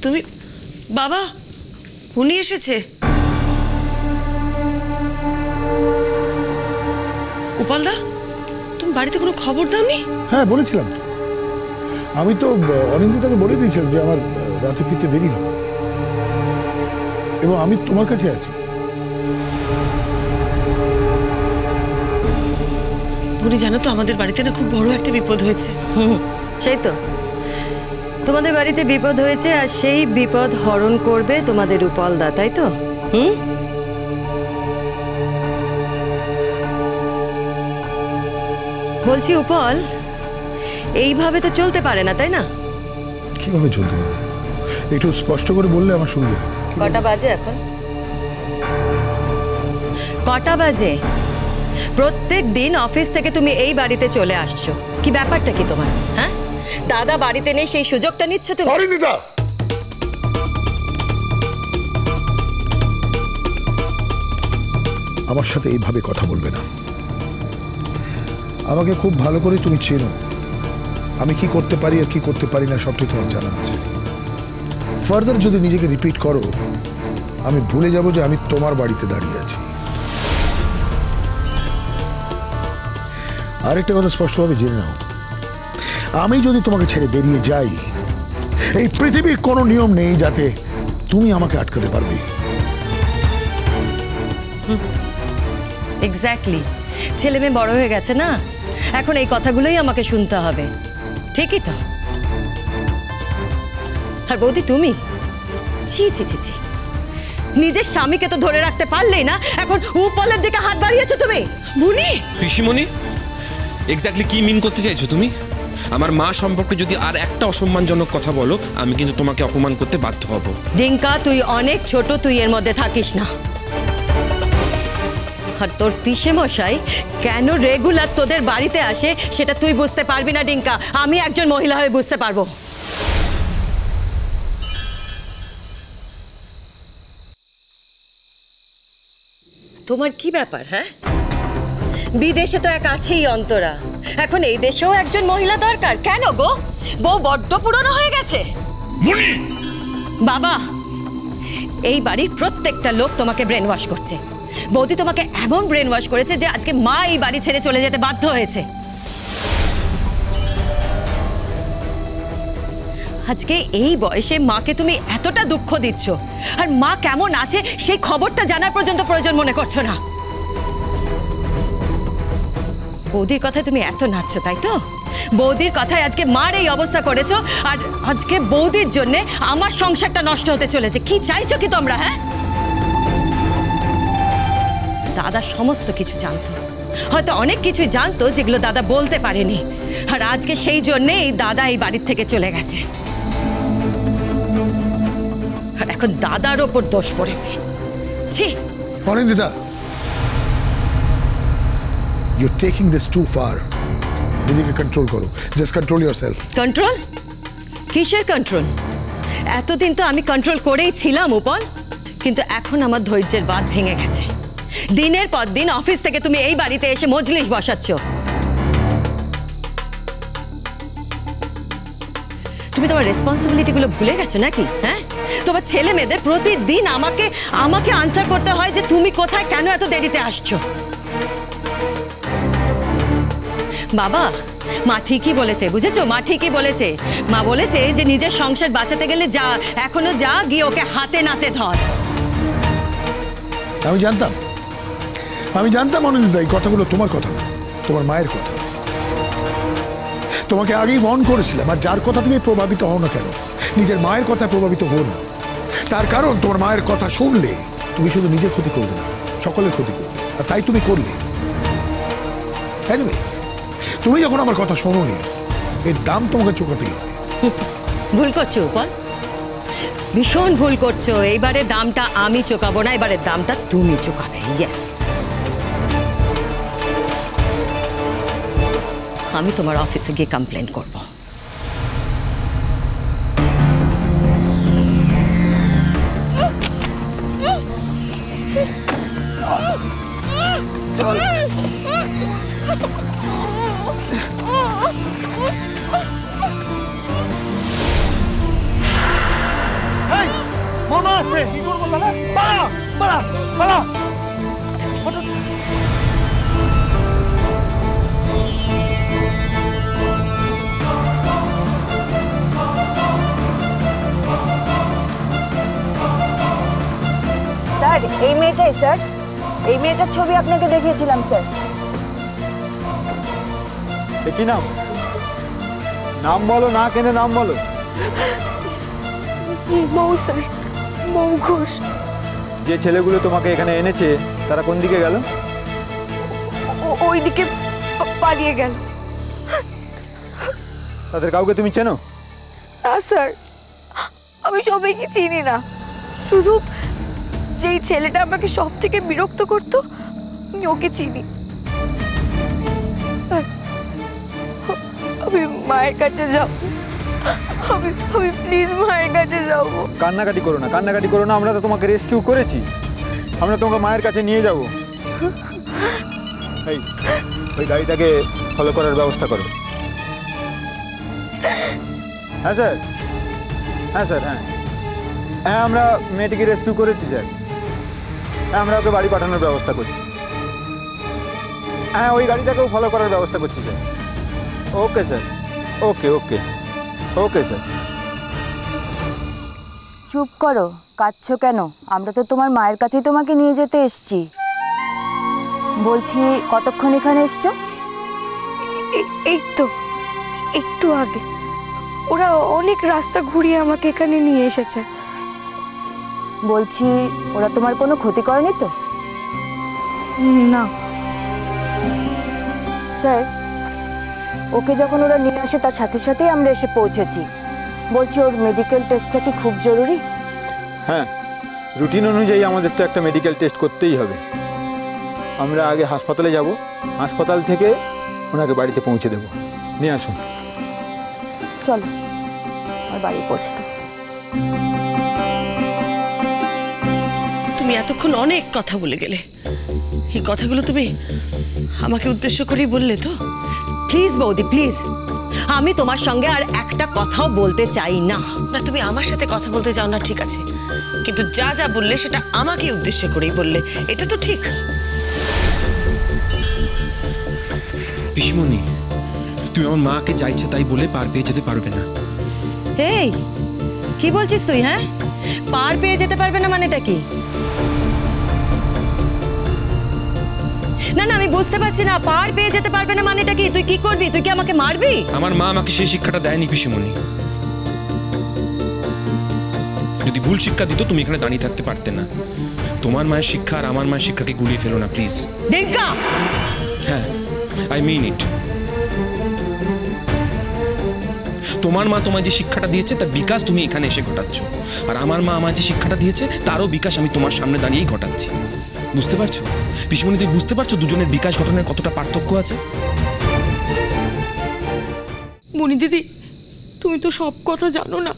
তুমি বাবা উনি এসেছে। গোপালদা তুমি বাড়িতে কোনো খবর দাওনি? হ্যাঁ বলেছিলাম, আমি তো অনিন্দিতাকে বলে দিয়েছিলাম যে আমার রাতে ফিরতে দেরি হবে এবং আমি তোমার কাছে আছি। উনি জানো তো আমাদের বাড়িতে না খুব বড় একটা বিপদ হয়েছে। সেই তো, তোমাদের বাড়িতে বিপদ হয়েছে আর সেই বিপদ হরণ করবে তোমাদের রূপলদা, তাই তো? বলছি উপল, এইভাবে তো চলতে পারে না, তাই না? কিভাবে চলতে পারে একটু স্পষ্ট করে বললে আমার সুবিধা। কটা বাজে এখন? কটা বাজে? প্রত্যেক দিন অফিস থেকে তুমি এই বাড়িতে চলে আসছো, কি ব্যাপারটা কি তোমার? হ্যাঁ, দাদা বাড়িতে নেই সেই সুযোগটা নিচ্ছ তুমি। অনিন্দিতা, আমার সাথে এইভাবে কথা বলবে না। আমাকে খুব ভালো করে তুমি চেনো, আমি কি করতে পারি আর কি করতে পারি না সবটাই তোমার জানা আছে। ফার্দার যদি নিজেকে রিপিট করো আমি ভুলে যাব যে আমি তোমার বাড়িতে দাঁড়িয়ে আছি। আরেকটা কথা স্পষ্টভাবে জেনে নাও, আমি যদি তোমাকে ছেড়ে বেরিয়ে যাই এই পৃথিবীর কোনো নিয়ম নেই যাতে তুমি আমাকে আটকাতে পারবে। এক্স্যাক্টলি, ছেলে মেয়ে বড় হয়ে গেছে না, এখন এই কথাগুলোই আমাকে শুনতে হবে। ঠিকই তো। আর বৌদি তুমি, ছি ছি ছি ছি, নিজের স্বামীকে তো ধরে রাখতে পারলেই না, এখন উপলের দিকে হাত বাড়িয়েছো তুমি। মুনি, পিসিমণি, এক্স্যাক্টলি কি মিন করতে চাইছো তুমি? আমার মা সম্পর্কে যদি আর একটা অসম্মানজনক কথা বলো আমি কিন্তু তোমাকে অপমান করতে বাধ্য হব। ডিঙ্কা, তুই অনেক ছোট, তুই এর মধ্যে থাকিস না। আর তোর পিসে মশাই কেন রেগুলার তোদের বাড়িতে আসে সেটা তুই বুঝতে পারবি না ডিঙ্কা, আমি একজন মহিলা হয়ে বুঝতে পারবো। তোমার কি ব্যাপার? হ্যাঁ, বিদেশে তো এক আছেই অন্তরা, এখন এই দেশেও একজন মহিলা দরকার কেন গো? বউ বড্ড পুরনো হয়ে গেছে। বাবা, এই বাড়ির প্রত্যেকটা লোক তোমাকে ব্রেন ওয়াশ করছে। বৌদি তোমাকে এমন ব্রেন ওয়াশ করেছে যে আজকে মা এই বাড়ি ছেড়ে চলে যেতে বাধ্য হয়েছে। আজকে এই বয়সে মাকে তুমি এতটা দুঃখ দিচ্ছ আর মা কেমন আছে সেই খবরটা জানার পর্যন্ত প্রয়োজন মনে করছো না। বৌদির কথায় তুমি এত নাচছো, তাই তো? বৌদির কথায় আজকে মার এই অবস্থা করেছো আর আজকে বৌদির জন্য আমার সংসারটা নষ্ট হতে চলেছে। কি চাইছো কি তোমরা? হ্যাঁ, দাদা সমস্ত কিছু জানতো, হয়তো অনেক কিছুই জানতো যেগুলো দাদা বলতে পারেনি, আর আজকে সেই জন্যে এই দাদা এই বাড়ির থেকে চলে গেছে। আর এখন দাদার ওপর দোষ পড়েছে। ছি Anindita, you're taking this too far. নিজেকে কন্ট্রোল করো, জাস্ট কন্ট্রোল yourself. কন্ট্রোল? কিসের কন্ট্রোল? এতদিন তো আমি কন্ট্রোল করেই ছিলাম উপল, কিন্তু এখন আমার ধৈর্যের বাঁধ ভেঙে গেছে। দিনের পর দিন অফিস থেকে তুমি এই বাড়িতে এসে মজলিস বসাচ্ছ। তুমি তোমার রেসপন্সিবিলিটি গুলো ভুলে গেছো নাকি? হ্যাঁ, তোমার ছেলে মেয়েদের প্রতিদিন আমাকে আনসার করতে হয় যে তুমি কোথায়, কেন এত দেরিতে আসছো। বাবা, মা ঠিকই বলেছে, বুঝেছো? মা ঠিকই বলেছে। মা বলেছে যে নিজের সংসার বাঁচাতে গেলে যা, এখনো যা, গিয়ে ওকে হাতে নাতে ধর। আমি জানতাম অনিন্দিতা এই কথাগুলো তোমার কথা না, তোমার মায়ের কথা। তোমাকে আগেই ওয়ার্ন করেছিলাম, আর যার কথা থেকে প্রভাবিত হও না কেন, নিজের মায়ের কথায় প্রভাবিত হও না। তার কারণ তোমার মায়ের কথা শুনলে তুমি শুধু নিজের ক্ষতি করবে না, সকলের ক্ষতি করবে, আর তাই তুমি করলে। এনিওয়ে, তুমি যখন আমার কথা শোনোনি, এর দাম তোমাকে চুকাতেই হবে। ভুল করছো উপল, ভীষণ ভুল করছো। এইবারে দামটা আমি চুকাবো না, এবারের দামটা তুমি চুকাবে। ইয়েস, আমি তোমার অফিসে গিয়ে কমপ্লেন করব। আসছে। কি করবো তাহলে? পালা পালা পালা। স্যার এই মেয়েটাই স্যার, এই মেয়েটার ছবি আপনাকে দেখিয়েছিলাম স্যার। কি নাম? নাম বলো না, কেন নাম বলো। মৌ স্যার, মৌ ঘোষ। যে ছেলেগুলো তোমাকে এখানে এনেছে তারা কোন দিকে গেল? ওইদিকে পালিয়ে গেল। তাদের কাউকে তুমি চেনো? না স্যার, আমি সবাইকে চিনি না, শুধু যেই ছেলেটা আমাকে সব থেকে বিরক্ত করতো আমি ওকে চিনি। স্যার আমি মায়ের কাছে যাব, আমি প্লিজ মায়ের কাছে যাব। কান্নাকাটি করো না, কান্নাকাটি করো না, আমরা তো তোমাকে রেস্কিউ করেছি, আমরা তোমাকে মায়ের কাছে নিয়ে যাব। এই ওই গাড়িটাকে ফলো করার ব্যবস্থা করো। হ্যাঁ স্যার, হ্যাঁ স্যার, হ্যাঁ হ্যাঁ আমরা মেয়েটিকে রেস্কিউ করেছি স্যার। হ্যাঁ আমরা ওকে বাড়ি পাঠানোর ব্যবস্থা করছি। হ্যাঁ ওই গাড়িটাকেও ফলো করার ব্যবস্থা করছি স্যার। ওকে স্যার, ওকে ওকে ওকে স্যার। চুপ করো, কাঁদছো কেন? আমরা তো তোমার মায়ের কাছেই তোমাকে নিয়ে যেতে এসেছি। বলছি কতক্ষণ এখানে এসছো? এই তো একটু আগে। ওরা অনেক রাস্তা ঘুরিয়ে আমাকে এখানে নিয়ে এসেছে। বলছি ওরা তোমার কোনো ক্ষতি করেনি তো? না স্যার, ওকে যখন ওরা নিয়ে আসে তার সাথে সাথেই আমরা এসে পৌঁছেছি। বলছি ওর মেডিকেল টেস্টটা কি খুব জরুরি? হ্যাঁ, রুটিন অনুযায়ী আমাদের তো একটা মেডিকেল টেস্ট করতেই হবে। আমরা আগে হাসপাতালে যাব, হাসপাতাল থেকে ওনাকে বাড়িতে পৌঁছে দেব। নিয়ে আসুন। চলো আর বাড়ি পৌঁছে। তুমি এতক্ষণ অনেক কথা বলে গেলে, এই কথাগুলো তুমি আমাকে উদ্দেশ্য করেই বললে তো? প্লিজ বৌদি প্লিজ, আমি তোমার সঙ্গে আর একটা কথাও বলতে চাই না। না, তুমি আমার সাথে কথা বলতে চাও না ঠিক আছে, কিন্তু যা যা বললে সেটা আমাকে উদ্দেশ্য করেই বললে, এটা তো ঠিক। পিসিমণি, তুমি আমার মাকে যা ইচ্ছে তাই বলে পার পেয়ে যেতে পারবে না। এই কি বলছিস তুই? হ্যাঁ, পার পেয়ে যেতে পারবে না মানেটা কি? না না, আমি বুঝতে পারছি না, পার পেয়ে যেতে পারবে না মানেটা কি? তুই কি করবি? তুই কি আমাকে মারবি? আমার মা আমাকে সেই শিক্ষাটা দেয়নি পিসিমণি। যদি ভুল শিক্ষা দিত তুমি এখানে দাঁড়িয়ে থাকতে পারতে না। তোমার মায়ের শিক্ষা আর আমার মায়ের শিক্ষাকে গুলিয়ে ফেলো না প্লিজ। ডিঙ্কা! হ্যাঁ, আই মিন ইট। তোমার মা তোমায় যে শিক্ষাটা দিয়েছে তার বিকাশ তুমি এখানে এসে ঘটাচ্ছ, আর আমার মা আমার যে শিক্ষাটা দিয়েছে তারও বিকাশ আমি তোমার সামনে দাঁড়িয়েই ঘটাচ্ছি। বুঝতে পারছো পিসিমণি? তুমি বুঝতে পারছো দুজনের বিকাশ ঘটনার কতটা পার্থক্য আছে? মনি দিদি, তুমি তো সব কথা জানো না,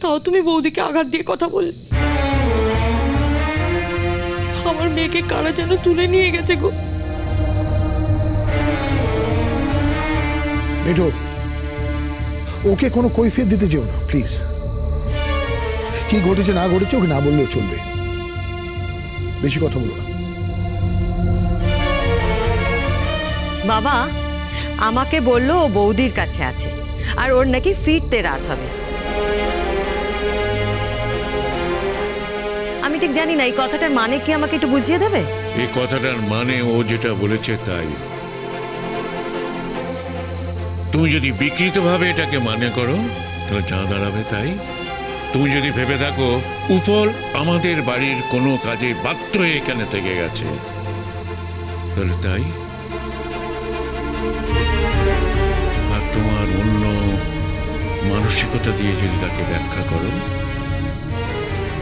তাও তুমি বৌদিকে আঘাত দিয়ে কথা বললে। আমার মেয়েকে কারা যেন তুলে নিয়ে গেছে গো। মেটো, ওকে কোনো কৈফিয়ত দিতে যেও না প্লিজ। কি ঘটেছে না ঘটেছে ওকে না বললেও চলবে, বেশি কথা বলো না। বাবা আমাকে বললো ও বৌদির কাছে আছে, আর ওর নাকি ফিরতে রাত হবে। আমি ঠিক জানি না এই কথাটার মানে কি, আমাকে একটু বুঝিয়ে দেবে? এই কথাটার মানে ও যেটা বলেছে তাই। তুমি যদি বিকৃতভাবে এটাকে মানে করো তাহলে যা দাঁড়াবে তাই। তুমি যদি ভেবে থাকো উপল আমাদের বাড়ির কোনো কাজে বাধ্য হয়ে এখানে থেকে গেছে তাহলে তাই। আর তোমার অন্য মানসিকতা দিয়ে যদি তাকে ব্যাখ্যা করো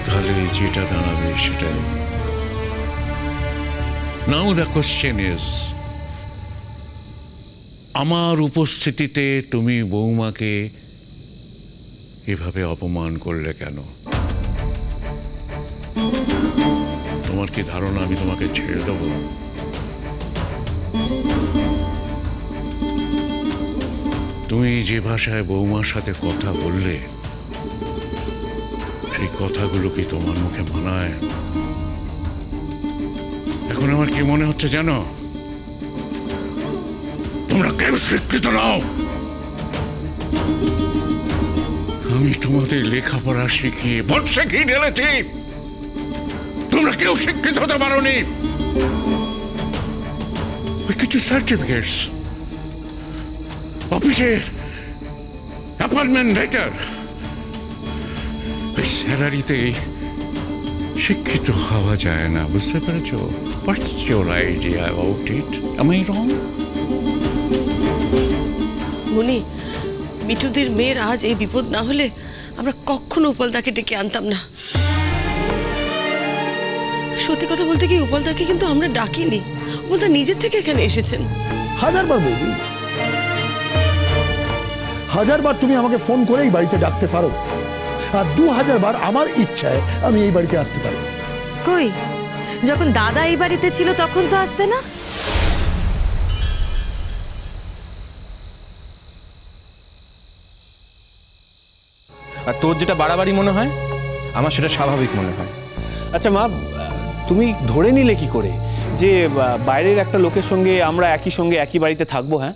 তাহলে যেটা দাঁড়াবে সেটাই। নাও দ্য কোশ্চেন ইজ, আমার উপস্থিতিতে তুমি বৌমাকে এভাবে অপমান করলে কেন? তোমার কি ধারণা আমি তোমাকে ছেড়ে দেব? তুমি যে ভাষায় বৌমার সাথে কথা বললে সেই কথাগুলো কি তোমার মুখে মানায়? এখন আমার কি মনে হচ্ছে জানো, তোমরা কেউ শিক্ষিত নাও। আমি তোমাদের লেখাপড়া শিখিয়ে বর্ষে কি ঢেলেছি, তোমরা কেউ শিক্ষিত হতে পারোনি। ওই কিছু সার্টিফিকেটস, অফিসে অ্যাপয়েন্টমেন্ট লেটার, ওই স্যালারিতেই শিক্ষিত হওয়া যায় না, বুঝতে পেরেছো? What's your idea about it? Am I wrong? মনি, মিঠুদের মেয়ের আজ এই বিপদ না হলে আমরা কখনো উপলদাকে ডেকে আনতাম না। সত্যি কথা বলতে কি, উপলদাকে কিন্তু আমরা ডাকিনি, উপলদা নিজের থেকে এখানে এসেছেন। 1000 বার বৌদি, 1000 বার তুমি আমাকে ফোন করেই বাড়িতে ডাকতে পারো, আর 2000 বার আমার ইচ্ছায় আমি এই বাড়িতে আসতে পারি। কই, যখন দাদা এই বাড়িতে ছিল তখন তো আসতে না? আর তোর যেটা বাড়াবাড়ি মনে হয়, আমার সেটা স্বাভাবিক মনে হয়। আচ্ছা মা, তুমি ধরে নিলে কি করে যে বাইরের একটা লোকের সঙ্গে আমরা একই সঙ্গে একই বাড়িতে থাকবো? হ্যাঁ,